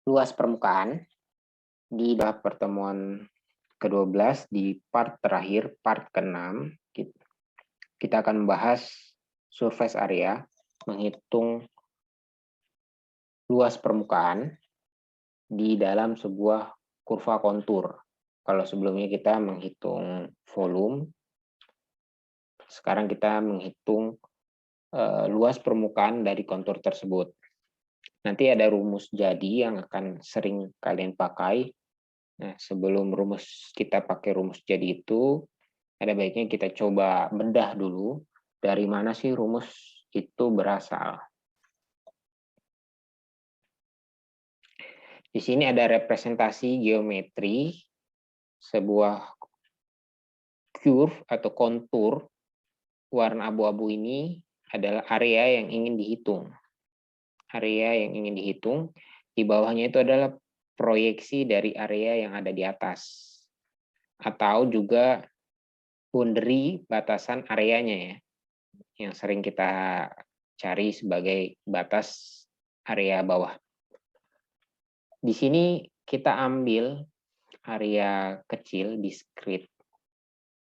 luas permukaan di dalam pertemuan ke-12 di part terakhir, part ke-6, kita akan membahas surface area, menghitung luas permukaan di dalam sebuah kurva kontur. Kalau sebelumnya kita menghitung volume, sekarang kita menghitung luas permukaan dari kontur tersebut. Nanti ada rumus jadi yang akan sering kalian pakai. Nah, sebelum kita pakai rumus jadi itu, ada baiknya kita coba bedah dulu dari mana sih rumus itu berasal. Di sini ada representasi geometri sebuah curve atau kontur warna abu-abu ini adalah area yang ingin dihitung. Area yang ingin dihitung, di bawahnya itu adalah proyeksi dari area yang ada di atas. Atau juga boundary batasan areanya ya, yang sering kita cari sebagai batas area bawah. Di sini kita ambil area kecil, discrete,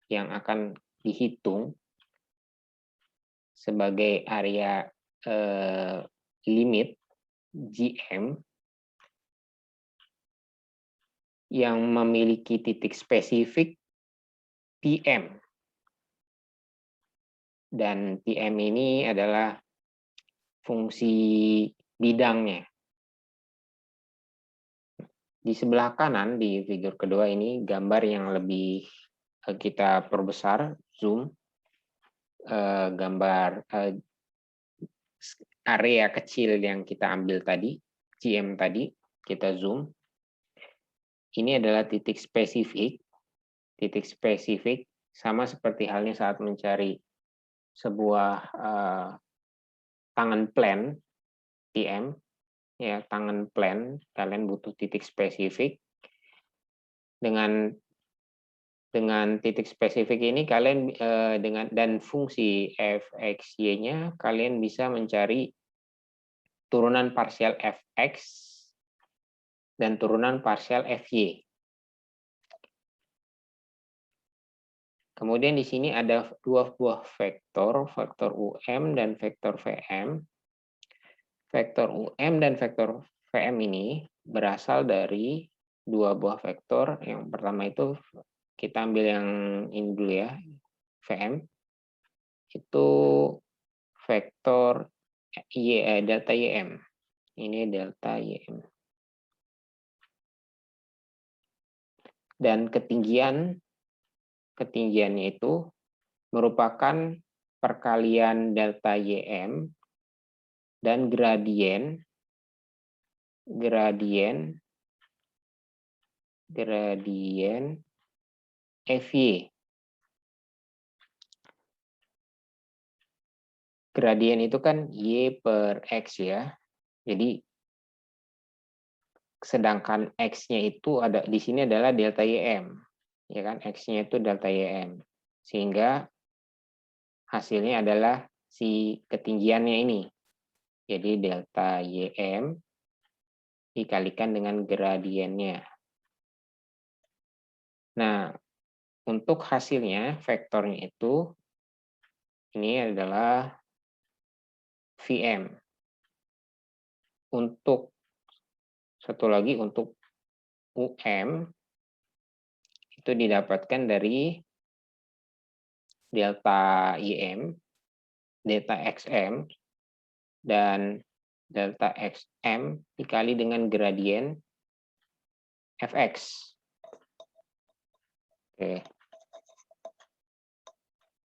yang akan dihitung sebagai area limit GM yang memiliki titik spesifik PM. Dan PM ini adalah fungsi bidangnya. Di sebelah kanan di figur kedua ini gambar yang lebih kita perbesar, zoom, gambar area kecil yang kita ambil tadi, GM tadi, kita zoom. Ini adalah titik spesifik. Titik spesifik sama seperti halnya saat mencari sebuah tangan plan, TM, ya tangan plan, kalian butuh titik spesifik. Dengan titik spesifik ini kalian dan fungsi fx,y-nya kalian bisa mencari turunan parsial fx dan turunan parsial fy. Kemudian di sini ada dua buah vektor UM dan vektor VM. Vektor UM dan vektor VM ini berasal dari dua buah vektor. Yang pertama itu kita ambil yang ini dulu ya, VM. Itu vektor delta YM. Ini delta YM. Dan ketinggiannya itu merupakan perkalian delta YM dan gradien FY. Gradien itu kan Y per X ya. Jadi sedangkan X-nya itu ada di sini adalah delta YM. Ya kan, X-nya itu delta YM. Sehingga hasilnya adalah si ketinggiannya ini. Jadi delta YM dikalikan dengan gradiennya. Nah, untuk hasilnya, vektornya itu, ini adalah VM. Untuk satu lagi, untuk UM, itu didapatkan dari delta YM, delta XM, dan delta XM dikali dengan gradien Fx. Oke.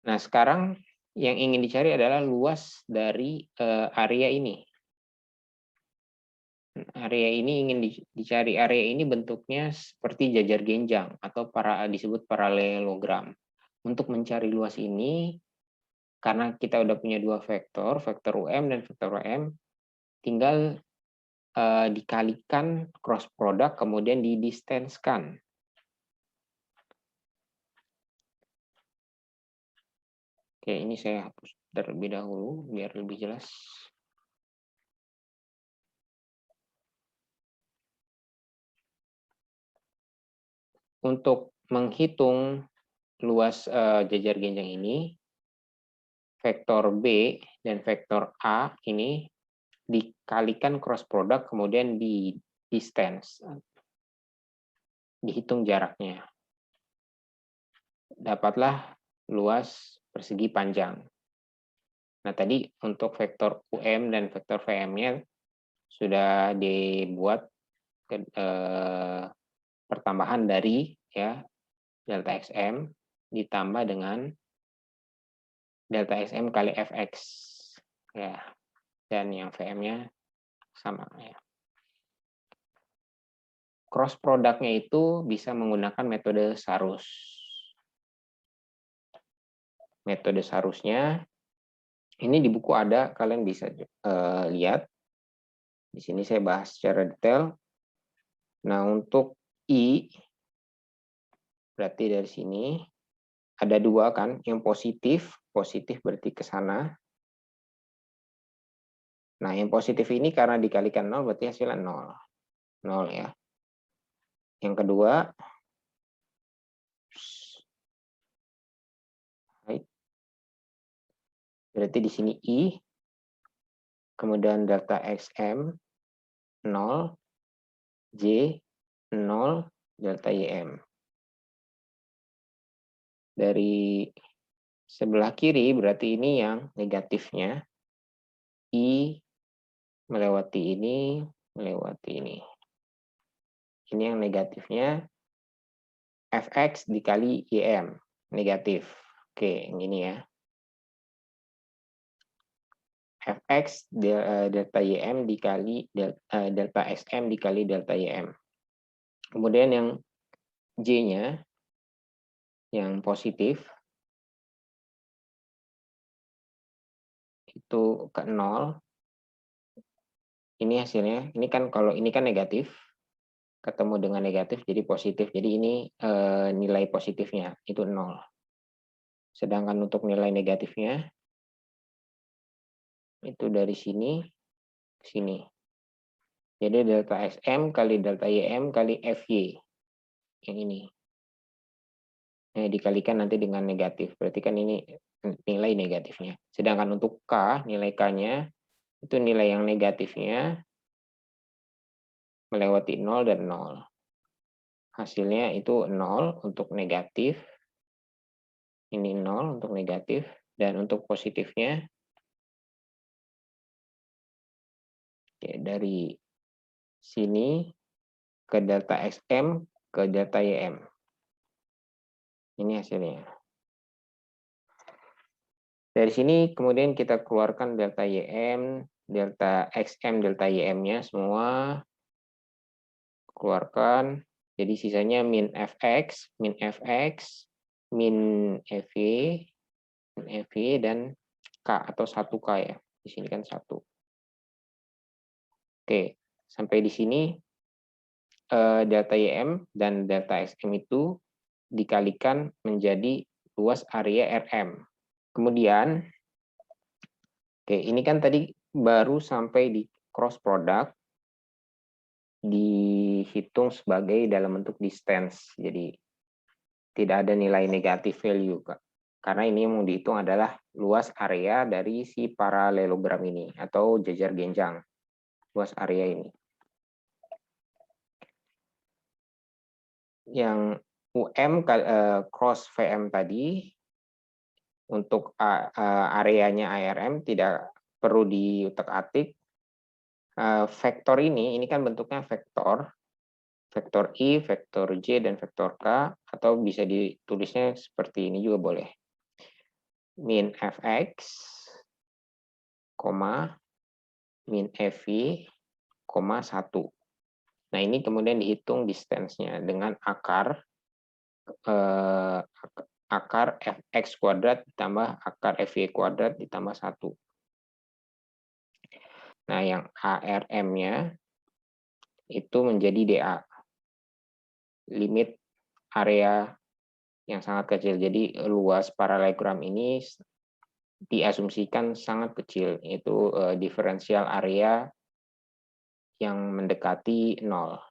Nah, sekarang yang ingin dicari adalah luas dari area ini. Area ini ingin dicari. Area ini bentuknya seperti jajar genjang atau disebut paralelogram. Untuk mencari luas ini, karena kita udah punya dua vektor UM dan vektor WM, tinggal dikalikan cross product, kemudian didistanskan. Oke, ini saya hapus terlebih dahulu biar lebih jelas. untuk menghitung luas jajar genjang ini, vektor B dan vektor A ini dikalikan cross product, kemudian di distance, dihitung jaraknya. Dapatlah luas persegi panjang. Nah, tadi untuk vektor UM dan vektor VM-nya sudah dibuat pertambahan dari ya delta XM ditambah dengan delta XM kali Fx ya, dan yang VM-nya sama ya. Cross product-nya itu bisa menggunakan metode Sarus. Metode Sarusnya ini di buku ada, kalian bisa lihat. Di sini saya bahas secara detail. Nah, untuk I berarti dari sini ada dua kan, yang positif berarti ke sana. Nah, yang positif ini karena dikalikan 0 berarti hasilnya 0. 0 ya. Yang kedua, berarti di sini I, kemudian delta XM 0, J 0, delta YM. Dari sebelah kiri berarti ini yang negatifnya, I melewati ini, melewati ini. Ini yang negatifnya, Fx dikali YM, negatif. Oke, yang ini ya. Fx delta YM dikali delta XM dikali delta YM. Kemudian yang J-nya, yang positif, itu ke 0. Ini hasilnya, ini kan kalau ini kan negatif, ketemu dengan negatif jadi positif. Jadi ini nilai positifnya itu 0. Sedangkan untuk nilai negatifnya itu dari sini ke sini. Jadi delta XM kali delta YM kali FY. Yang ini. Nah, dikalikan nanti dengan negatif. Berarti kan ini nilai negatifnya. Sedangkan untuk K, nilai K-nya itu nilai yang negatifnya melewati 0 dan 0. Hasilnya itu 0 untuk negatif. Ini 0 untuk negatif. Dan untuk positifnya, ya, dari sini ke delta XM ke delta YM. Ini hasilnya. Dari sini kemudian kita keluarkan delta YM, delta XM, delta YM-nya semua. Keluarkan. Jadi sisanya min Fx, min Fx, min FY, min FY, dan K atau 1K ya. Di sini kan 1. Oke, sampai di sini delta YM dan delta XM itu dikalikan menjadi luas area RM. Kemudian, oke, ini kan tadi baru sampai di cross product, dihitung sebagai dalam bentuk distance. Jadi tidak ada nilai negatif value, Kak. Karena ini yang mau dihitung adalah luas area dari si paralelogram ini atau jajar genjang. Luas area ini. Yang UM cross VM tadi untuk areanya ARM tidak perlu diutak-atik. Vektor ini kan bentuknya vektor I, vektor J, dan vektor K, atau bisa ditulisnya seperti ini juga boleh. Min Fx, min FY, 1. Nah, ini kemudian dihitung distance-nya dengan akar Fx kuadrat ditambah akar Fy kuadrat ditambah 1. Nah, yang ARM-nya itu menjadi dA. Limit area yang sangat kecil. Jadi luas paralelogram ini diasumsikan sangat kecil, yaitu diferensial area yang mendekati 0.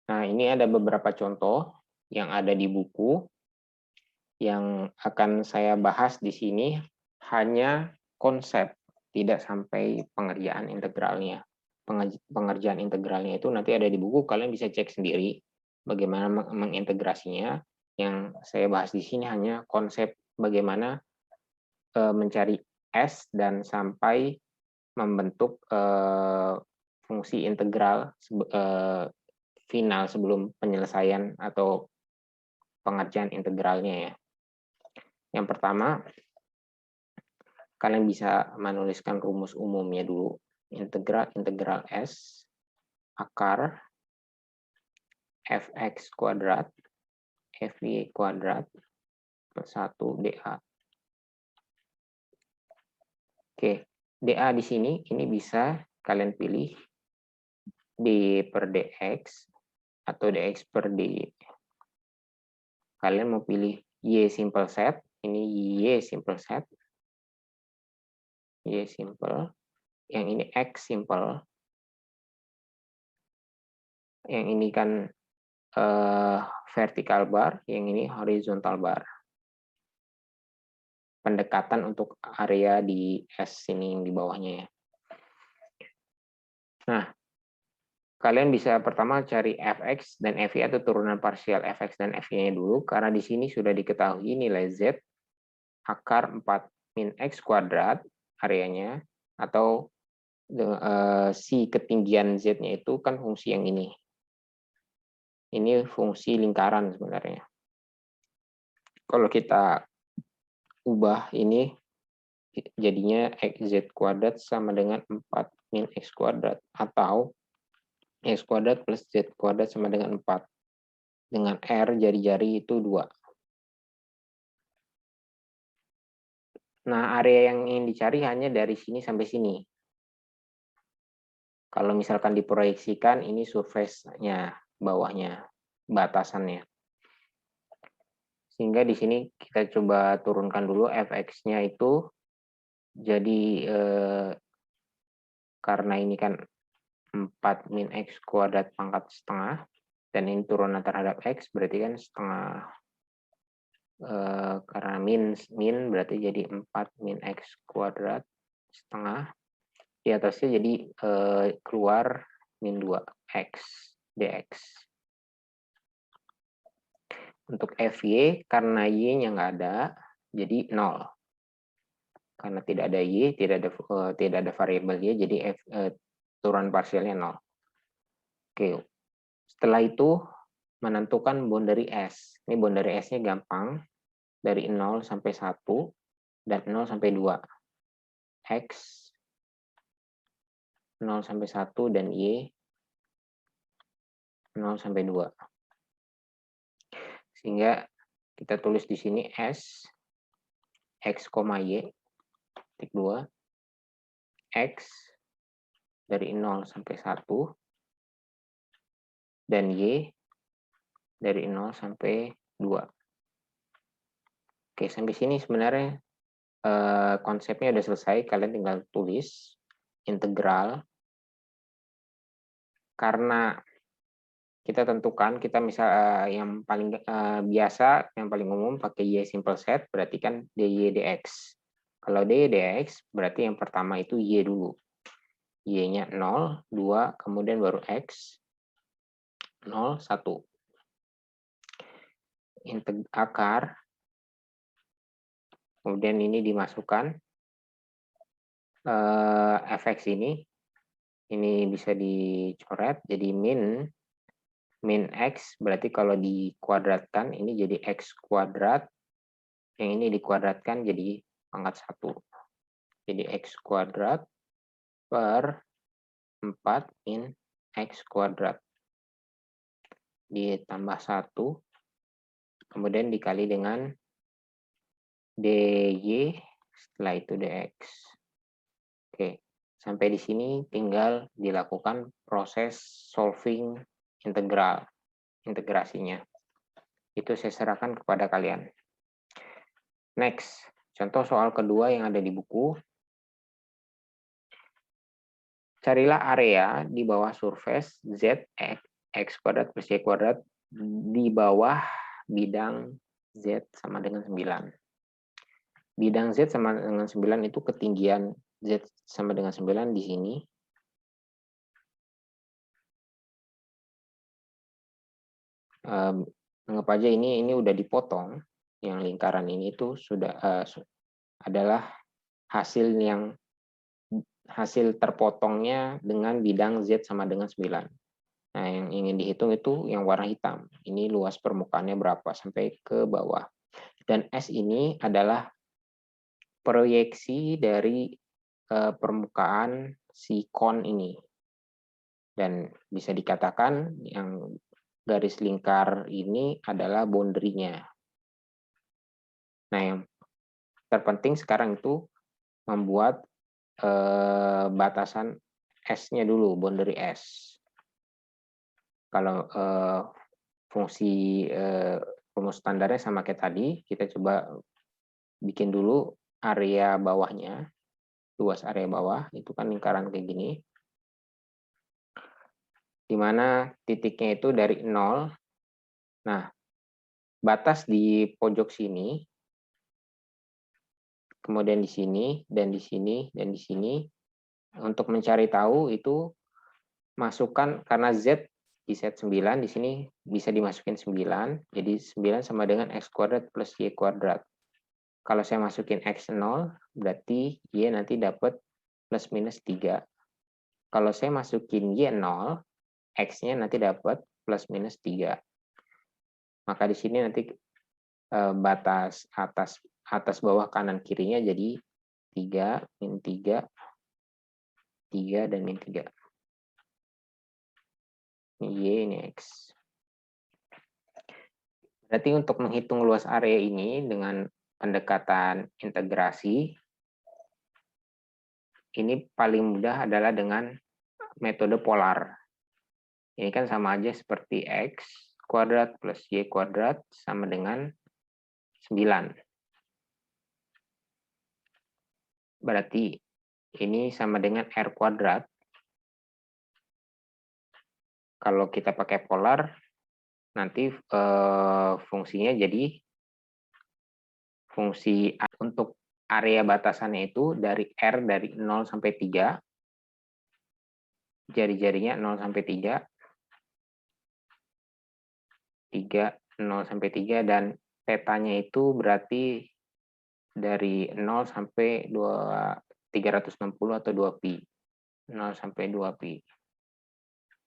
Nah, ini ada beberapa contoh yang ada di buku. Yang akan saya bahas di sini hanya konsep, tidak sampai pengerjaan integralnya. Pengerjaan integralnya itu nanti ada di buku, kalian bisa cek sendiri bagaimana mengintegrasinya. Yang saya bahas di sini hanya konsep bagaimana mencari S dan sampai membentuk fungsi integral final sebelum penyelesaian atau pengerjaan integralnya ya. Yang pertama, kalian bisa menuliskan rumus umumnya dulu. Integral S akar fx kuadrat fy kuadrat plus 1 dA. Oke, dA di sini ini bisa kalian pilih d per dx atau dx per dy. Kalian mau pilih y simple set, ini y simple set, y simple, yang ini x simple, yang ini kan vertical bar, yang ini horizontal bar. Pendekatan untuk area di S ini yang di bawahnya ya. Nah, kalian bisa pertama cari fx dan fy atau turunan parsial fx dan fy-nya dulu, karena di sini sudah diketahui nilai z akar 4 min x kuadrat areanya, atau si ketinggian z-nya itu kan fungsi yang ini. Ini fungsi lingkaran sebenarnya. Kalau kita ubah ini jadinya xz kuadrat sama dengan 4 min x kuadrat, atau x kuadrat plus z kuadrat sama dengan 4. Dengan R jari-jari itu 2. Nah, area yang ingin dicari hanya dari sini sampai sini. Kalau misalkan diproyeksikan, ini surface-nya, bawahnya, batasannya. Sehingga di sini kita coba turunkan dulu fx-nya itu. Jadi karena ini kan 4 min x kuadrat pangkat setengah, dan ini turunan terhadap x, berarti kan setengah, karena min berarti jadi 4 min x kuadrat setengah, di atasnya jadi keluar min 2x dx. Untuk fy, karena y-nya nggak ada, jadi 0. Karena tidak ada y, tidak ada variabel y, jadi turunan parsialnya 0. Oke, setelah itu menentukan boundary S. Ini boundary S-nya gampang, dari 0 sampai 1 dan 0 sampai 2. X 0 sampai 1 dan Y 0 sampai 2. Sehingga kita tulis di sini S X, Y titik 2 X dari 0 sampai 1 dan Y dari 0 sampai 2. Oke, sampai sini sebenarnya konsepnya udah selesai. Kalian tinggal tulis integral. Karena kita tentukan, kita misal yang paling biasa, yang paling umum pakai y simple set, berarti kan dy dx. Kalau dy dx, berarti yang pertama itu y dulu. Y-nya 0, 2, kemudian baru x, 0, 1. Akar, kemudian ini dimasukkan fx ini bisa dicoret, jadi min x, berarti kalau dikuadratkan, ini jadi x kuadrat, yang ini dikuadratkan jadi pangkat 1. Jadi x kuadrat per 4 min x kuadrat. Ditambah 1, kemudian dikali dengan dy, setelah itu dx. Oke, sampai di sini tinggal dilakukan proses solving integrasinya. Itu saya serahkan kepada kalian. Next, contoh soal kedua yang ada di buku. Carilah area di bawah surface ZX X kuadrat plus Y kuadrat di bawah bidang Z sama dengan 9. Bidang Z sama dengan 9 itu ketinggian Z sama dengan 9 di sini. Anggap aja ini udah dipotong, yang lingkaran ini itu sudah adalah hasil terpotongnya dengan bidang Z sama dengan 9. Nah, yang ingin dihitung itu yang warna hitam. Ini luas permukaannya berapa sampai ke bawah. Dan S ini adalah proyeksi dari permukaan si kon ini. Dan bisa dikatakan yang garis lingkar ini adalah boundary-nya. Nah, yang terpenting sekarang itu membuat batasan S-nya dulu, boundary S. Kalau fungsi rumus standarnya sama kayak tadi, kita coba bikin dulu area bawahnya, luas area bawah, itu kan lingkaran kayak gini. Di mana titiknya itu dari 0. Nah, batas di pojok sini, kemudian di sini, dan di sini, dan di sini. Untuk mencari tahu itu masukkan, karena Z di set 9, di sini bisa dimasukin 9, jadi 9 sama dengan X kuadrat plus Y kuadrat. Kalau saya masukin X 0, berarti Y nanti dapat plus minus 3. Kalau saya masukin Y 0, X-nya nanti dapat plus minus 3. Maka di sini nanti batas atas bawah kanan kirinya jadi 3, min 3, 3, dan min 3. Ini Y, ini X. Berarti untuk menghitung luas area ini dengan pendekatan integrasi, ini paling mudah adalah dengan metode polar. Ini kan sama aja seperti X kuadrat plus Y kuadrat sama dengan 9. Berarti ini sama dengan R kuadrat. Kalau kita pakai polar, nanti fungsinya jadi fungsi untuk area batasannya itu dari R dari 0 sampai 3, jari-jarinya 0 sampai 3, 0 sampai 3, dan tetanya itu berarti dari 0 sampai 360 atau 2pi. 0 sampai 2pi.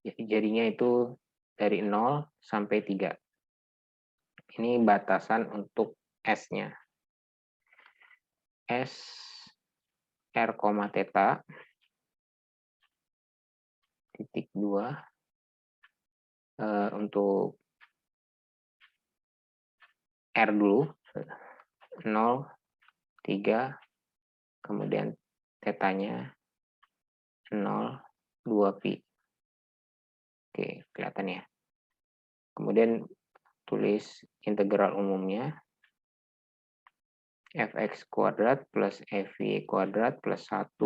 Jadi jadinya itu dari 0 sampai 3. Ini batasan untuk S-nya. S R, theta titik 2 untuk R dulu 0, 3, kemudian tetanya 0, 2pi. Oke, kelihatan ya. Kemudian tulis integral umumnya fx kuadrat plus fy kuadrat plus 1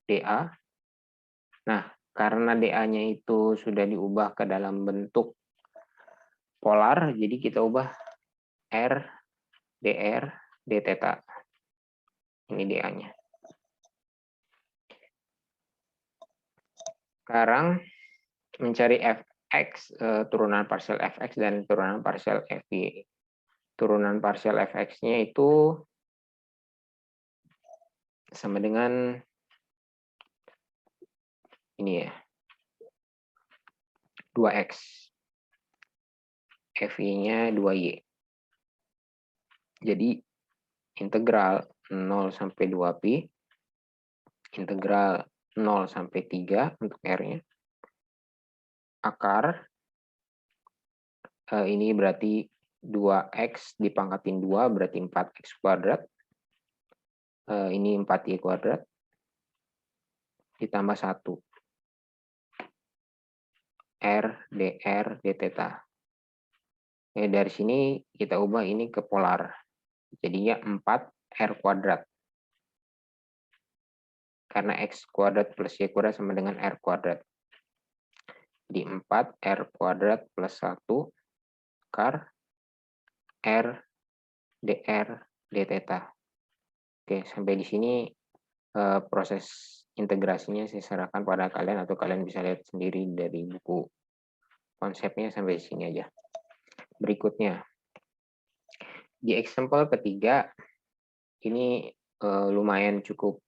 dA. Nah, karena dA-nya itu sudah diubah ke dalam bentuk polar, jadi kita ubah R, dr, d theta. Ini dA-nya. Sekarang mencari fx, turunan parsial fx dan turunan parsial fy. Turunan parsial fx-nya itu sama dengan ini ya, 2x. Fy-nya 2y. Jadi integral 0 sampai 2pi, integral 0 sampai 3 untuk R-nya. Akar, ini berarti 2x dipangkatin 2, berarti 4x kuadrat. Ini 4y kuadrat. Ditambah 1. R, dr, d theta. Dari sini kita ubah ini ke polar. Jadinya 4r kuadrat. Karena x kuadrat plus y kuadrat sama dengan r kuadrat. Jadi 4 R kuadrat plus 1 akar R dr d theta. Oke, sampai di sini proses integrasinya saya serahkan pada kalian, atau kalian bisa lihat sendiri dari buku. Konsepnya sampai di sini aja. Berikutnya, di example ketiga, ini lumayan cukup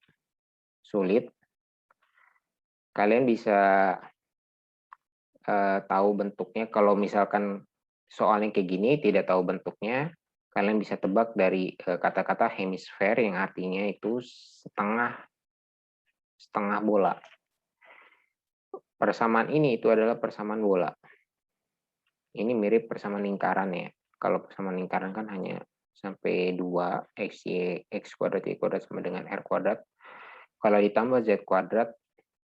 sulit. Kalian bisa tahu bentuknya. Kalau misalkan soalnya kayak gini, tidak tahu bentuknya, kalian bisa tebak dari kata-kata hemisfer yang artinya itu setengah bola. Persamaan ini itu adalah persamaan bola. Ini mirip persamaan lingkaran ya. Kalau persamaan lingkaran kan hanya sampai 2 x kuadrat y kuadrat sama dengan r kuadrat. Kalau ditambah z kuadrat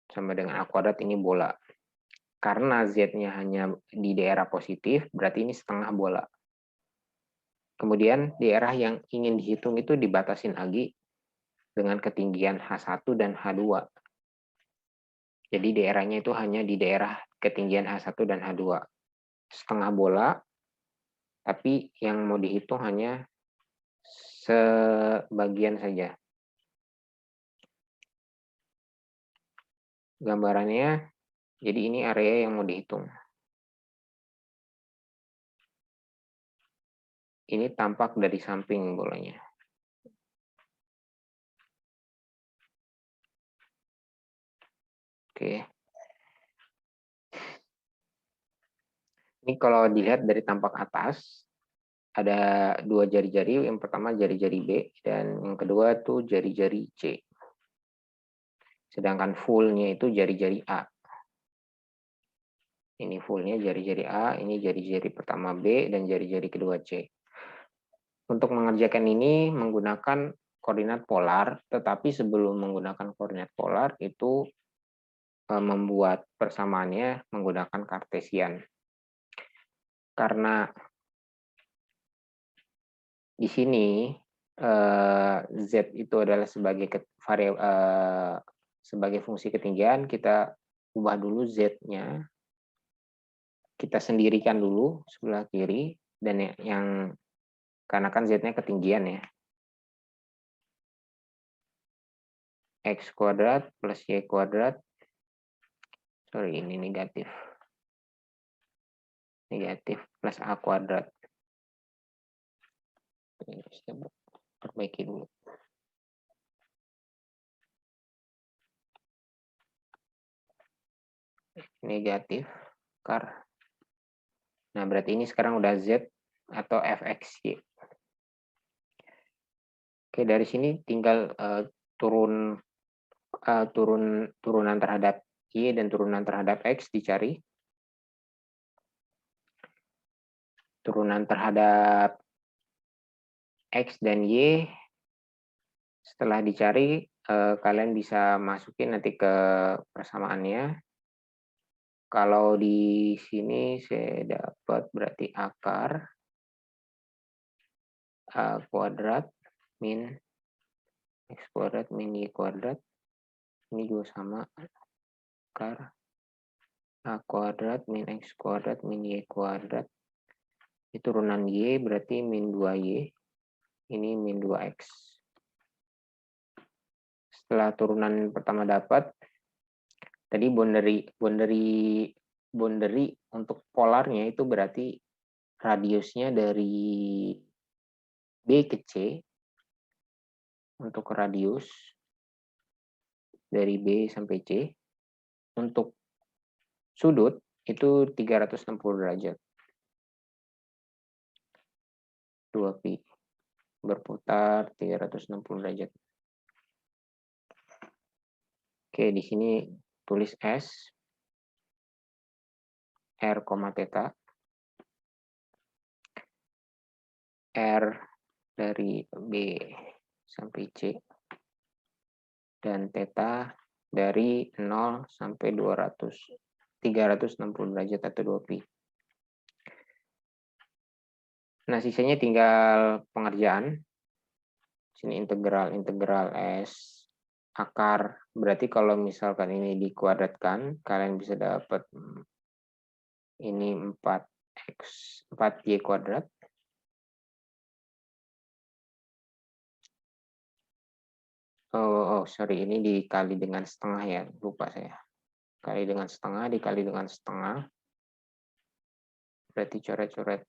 sama dengan a kuadrat, ini bola. Karena z-nya hanya di daerah positif, berarti ini setengah bola. Kemudian daerah yang ingin dihitung itu dibatasin lagi dengan ketinggian H1 dan H2. Jadi daerahnya itu hanya di daerah ketinggian H1 dan H2. Setengah bola, tapi yang mau dihitung hanya sebagian saja. Gambarannya, jadi ini area yang mau dihitung. Ini tampak dari samping bolanya. Oke. Ini kalau dilihat dari tampak atas, ada 2 jari-jari. Yang pertama jari-jari B, dan yang kedua tuh jari-jari C. Sedangkan fullnya itu jari-jari A. Ini fullnya jari-jari A, ini jari-jari pertama B, dan jari-jari kedua C. Untuk mengerjakan ini menggunakan koordinat polar, tetapi sebelum menggunakan koordinat polar itu membuat persamaannya menggunakan Kartesian. Karena di sini Z itu adalah sebagai fungsi ketinggian, kita ubah dulu Z-nya. Kita sendirikan dulu sebelah kiri, dan yang karena kan Z-nya ketinggian ya. X kuadrat plus Y kuadrat. Sorry, ini negatif. Negatif plus A kuadrat. Ini kita perbaiki dulu. Negatif akar. Nah, berarti ini sekarang udah Z atau fxy. Oke, dari sini tinggal turunan terhadap Y dan turunan terhadap X dicari. Turunan terhadap X dan Y setelah dicari, kalian bisa masukin nanti ke persamaannya. Kalau di sini saya dapat berarti akar A kuadrat min X kuadrat min Y kuadrat. Ini juga sama, akar A kuadrat min X kuadrat min Y kuadrat. Ini turunan Y berarti min 2Y. Ini min 2X. Setelah turunan pertama dapat, tadi boundary untuk polarnya itu berarti radiusnya dari B ke C. Untuk radius dari B sampai C. Untuk sudut itu 360 derajat. 2pi berputar 360 derajat. Oke, di sini tulis S R, theta. R dari B sampai C. Dan theta dari 0 sampai 360 derajat atau 2pi. Nah, sisanya tinggal pengerjaan. Sini integral S akar. Berarti kalau misalkan ini dikuadratkan, kalian bisa dapat Ini 4y kuadrat. Oh, sorry, ini dikali dengan setengah ya, lupa saya. Kali dengan setengah, dikali dengan setengah. Berarti coret-coret.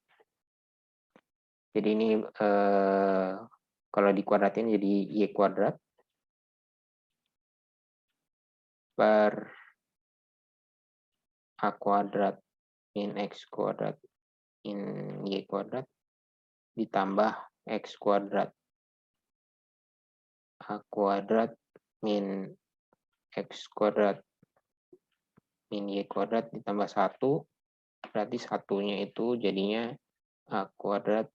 Jadi ini kalau dikuadratin jadi y kuadrat per a kuadrat min x kuadrat min y kuadrat ditambah x kuadrat a kuadrat min x kuadrat min y kuadrat ditambah 1, berarti satunya itu jadinya a kuadrat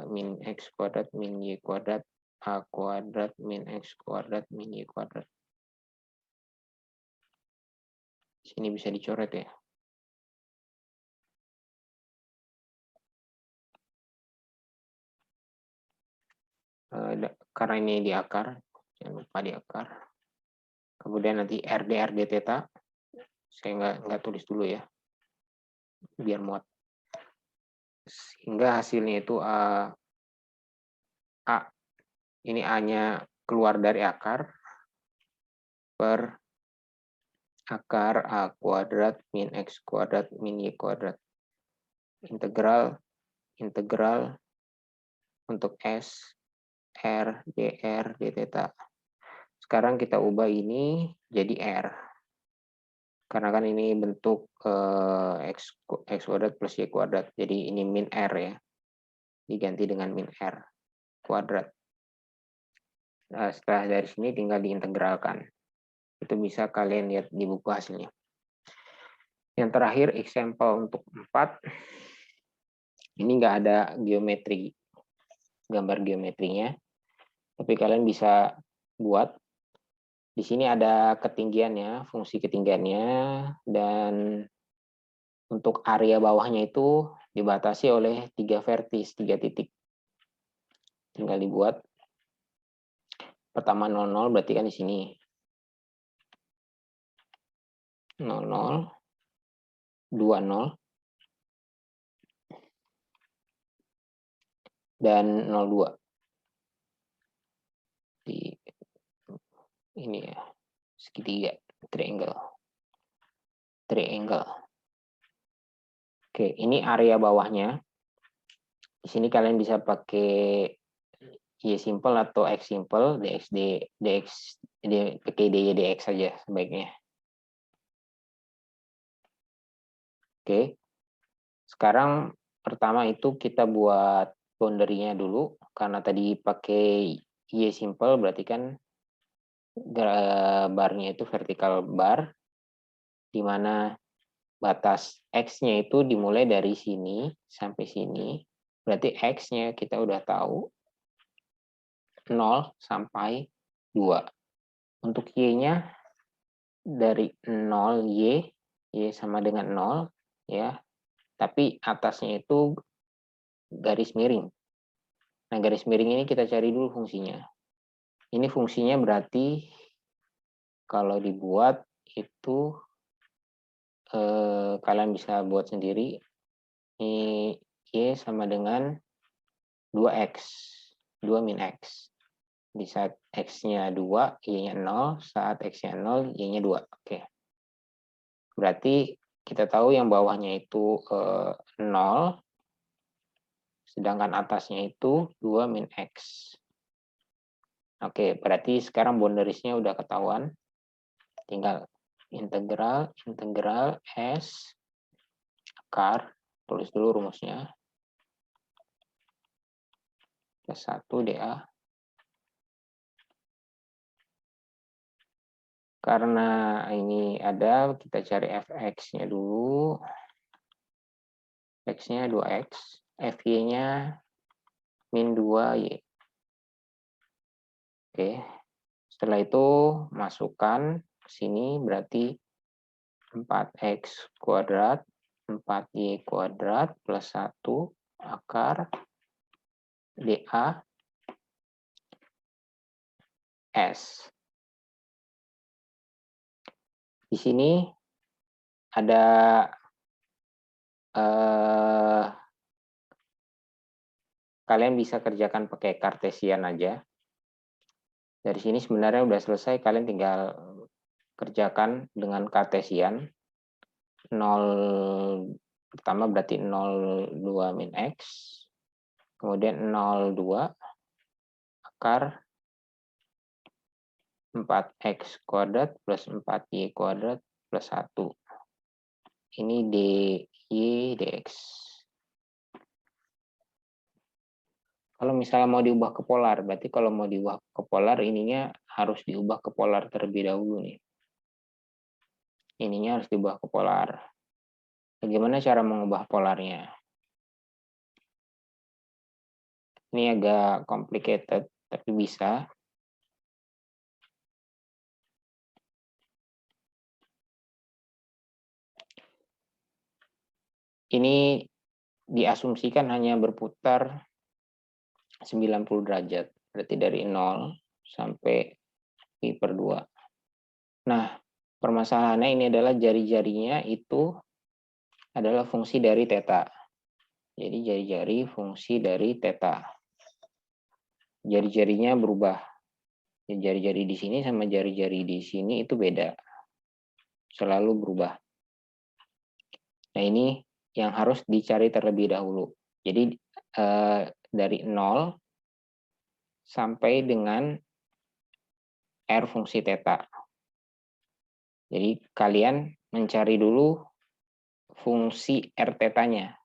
min x kuadrat min y kuadrat a kuadrat min x kuadrat min y kuadrat. Sini bisa dicoret ya. Karena ini di akar, jangan lupa di akar. Kemudian nanti RD theta, saya nggak tulis dulu ya, biar muat. Sehingga hasilnya itu A. Ini A-nya keluar dari akar per akar A kuadrat min X kuadrat min Y kuadrat. Integral untuk S, R, dr, d theta. Sekarang kita ubah ini jadi R. Karena kan ini bentuk X kuadrat plus Y kuadrat. Jadi ini min R ya. Diganti dengan min R kuadrat. Nah, setelah dari sini tinggal diintegralkan. Itu bisa kalian lihat di buku hasilnya. Yang terakhir, example untuk 4. Ini nggak ada geometri, gambar geometrinya. Tapi kalian bisa buat. Di sini ada ketinggiannya, fungsi ketinggiannya, dan untuk area bawahnya itu dibatasi oleh 3 vertis, 3 titik. Tinggal dibuat. Pertama 00 berarti kan di sini. 00, 20, dan 02. Di ini ya, segitiga, triangle. Oke, ini area bawahnya. Di sini kalian bisa pakai Y simple atau X simple, pakai dy dx saja sebaiknya. Oke. Sekarang pertama itu kita buat boundary-nya dulu, karena tadi pakai Y simple berarti kan barnya itu vertical bar, di mana batas X-nya itu dimulai dari sini sampai sini. Berarti X-nya kita udah tahu 0 sampai 2. Untuk Y-nya dari 0 Y sama dengan 0 ya. Tapi atasnya itu garis miring. Nah, garis miring ini kita cari dulu fungsinya. Ini fungsinya berarti kalau dibuat itu kalian bisa buat sendiri. Ini Y sama dengan 2X, 2 min X. Di saat X-nya 2, Y-nya 0, saat X-nya 0, Y-nya 2. Oke. Berarti kita tahu yang bawahnya itu 0, sedangkan atasnya itu 2 min X. Oke, berarti sekarang boundariesnya udah ketahuan. Tinggal integral S akar, tulis dulu rumusnya. Plus 1 dA. Karena ini ada, kita cari fx-nya dulu. X-nya 2x, fy-nya min 2y. Oke, setelah itu masukkan ke sini, berarti 4x kuadrat, 4y kuadrat, plus 1 akar dA S. Di sini ada kalian bisa kerjakan pakai Kartesian aja. Dari sini sebenarnya udah selesai, kalian tinggal kerjakan dengan Kartesian. 0 pertama berarti 0,2 min X, kemudian 0,2 akar 4X kuadrat plus 4Y kuadrat plus 1. Ini DY dx. Kalau misalnya mau diubah ke polar, berarti kalau mau diubah ke polar, ininya harus diubah ke polar terlebih dahulu nih. Ininya harus diubah ke polar. Bagaimana cara mengubah polarnya? Ini agak complicated, tapi bisa. Ini diasumsikan hanya berputar 90 derajat, berarti dari 0 sampai pi/2. Nah, permasalahannya ini adalah jari-jarinya itu adalah fungsi dari theta. Jadi jari-jari fungsi dari theta. Jari-jarinya berubah. Jari-jari di sini sama jari-jari di sini itu beda. Selalu berubah. Nah, ini yang harus dicari terlebih dahulu. Jadi dari 0 sampai dengan R fungsi theta. Jadi kalian mencari dulu fungsi R theta-nya.